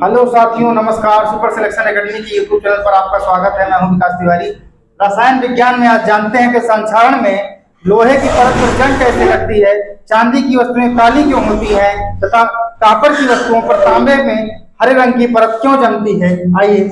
Hello साथियों, नमस्कार। Super selection academy की यूट्यूब चैनल पर आपका स्वागत है। मैं हूं विकास तिवारी। रसायन विज्ञान में आज जानते हैं कि संक्षारण में लोहे की परत पर जंग कैसे लगती है, चांदी की वस्तुएं काली क्यों होती हैं तथा कॉपर की वस्तुओं पर तांबे में हरे रंग की परत क्यों जमती है। आइए,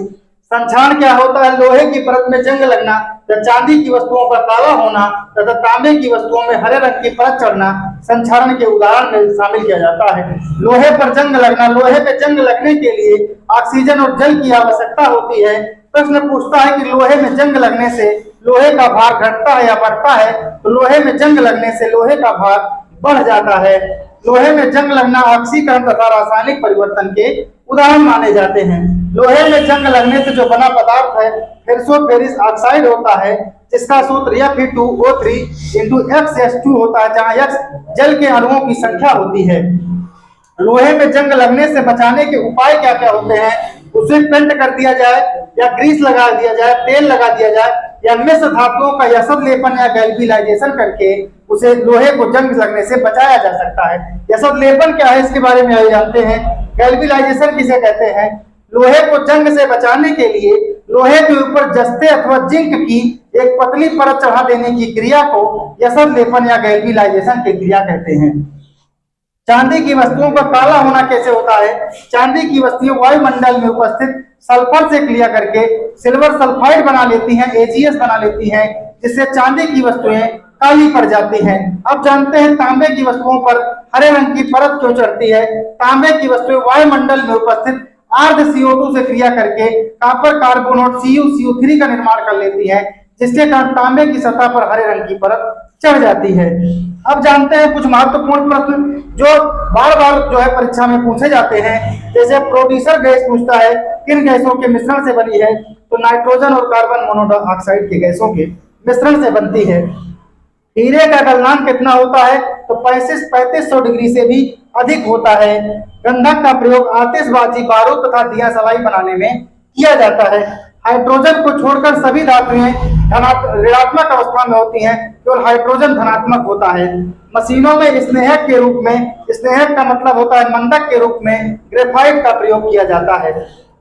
संक्षारण क्या होता है। लोहे की परत में जंग लगना या चांदी की वस्तुओं पर काला होना तथा तांबे की वस्तुओं में हरे रंग की परत चढ़ना संक्षारण के उदाहरण में शामिल किया जाता है। लोहे पर जंग लगना। लोहे पे जंग लगने के लिए ऑक्सीजन और जल की आवश्यकता होती है। प्रश्न पूछता है कि लोहे में जंग लगने से लोहे का भार घटता है या बढ़ता है। तो लोहे में जंग लगने से लोहे का भार बढ़ जाता है। लोहे में जंग लगना ऑक्सीकरण तथा रासायनिक परिवर्तन के उदाहरण माने जाते हैं। लोहे में जंग लगने से जो बना पदार्थ है फेरसो-फेरिस ऑक्साइड होता है, जिसका सूत्र Fe2O3 होता है, जहां X जल के अणुओं की संख्या होती है। लोहे में जंग लगने से बचाने के उपाय क्या क्या होते हैं। उसे पेंट कर दिया जाए या ग्रीस लगा दिया जाए, तेल लगा दिया जाए या मिश्र धातुओं का यसद लेपन या गैल्वेनाइजेशन करके उसे लोहे को जंग लगने से बचाया जा सकता है। यसद लेपन क्या है, इसके बारे में आइए जानते हैं। गैल्वेनाइजेशन किसे कहते हैं। लोहे को जंग से बचाने के लिए लोहे के ऊपर जस्ते अथवा जिंक की एक पतली परत चढ़ा देने की क्रिया को यसद लेपन या गैल्वेनाइजेशन की क्रिया कहते हैं। चांदी की वस्तुओं का काला होना कैसे होता है। चांदी की वस्तुएं वायुमंडल में उपस्थित सल्फर से क्रिया करके सिल्वर सल्फाइड बना लेती हैं, AgS बना लेती हैं, जिससे चांदी की वस्तुएं काली पड़ जाती हैं। अब जानते हैं तांबे की वस्तुओं पर हरे रंग की परत क्यों चढ़ती है। तांबे की वस्तुएं वायुमंडल में उपस्थित आर्द्र CO2 से क्रिया करके कॉपर कार्बन और CuCO3 का निर्माण कर लेती है, जिसके कारण तांबे की सतह पर हरे रंग की परत चढ़ जाती है। अब जानते हैं कुछ महत्वपूर्ण प्रश्न जो बार बार जो है परीक्षा में पूछे जाते हैं। जैसे प्रोड्यूसर गैस पूछता है किन गैसों के मिश्रण से बनी है, तो नाइट्रोजन और कार्बन मोनोऑक्साइड के गैसों के मिश्रण से बनती है। हीरे का गलनांक कितना होता है, तो 3500 डिग्री से भी अधिक होता है। गंधक का प्रयोग आतिशबाजी, बारूद तथा दिया सलाई बनाने में किया जाता है। हाइड्रोजन को छोड़कर सभी धातुएं ऋणात्मक अवस्था में होती हैं, केवल हाइड्रोजन धनात्मक होता है। मशीनों में स्नेहक के रूप में, स्नेहक का मतलब होता है मंदक के रूप में, ग्रेफाइट का प्रयोग किया जाता है।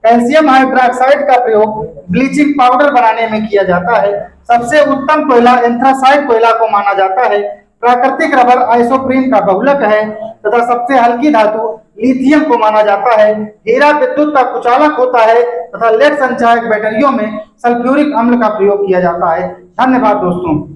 कैल्शियम हाइड्रोक्साइड का प्रयोग ब्लीचिंग पाउडर बनाने में किया जाता है। सबसे उत्तम कोयला एंथ्रासाइट कोयला को माना जाता है। प्राकृतिक रबर आइसोप्रीन का बहुलक है तथा सबसे हल्की धातु लिथियम को माना जाता है। हीरा विद्युत का कुचालक होता है तथा लेड संचायक बैटरियों में सल्फ्यूरिक अम्ल का प्रयोग किया जाता है। धन्यवाद दोस्तों।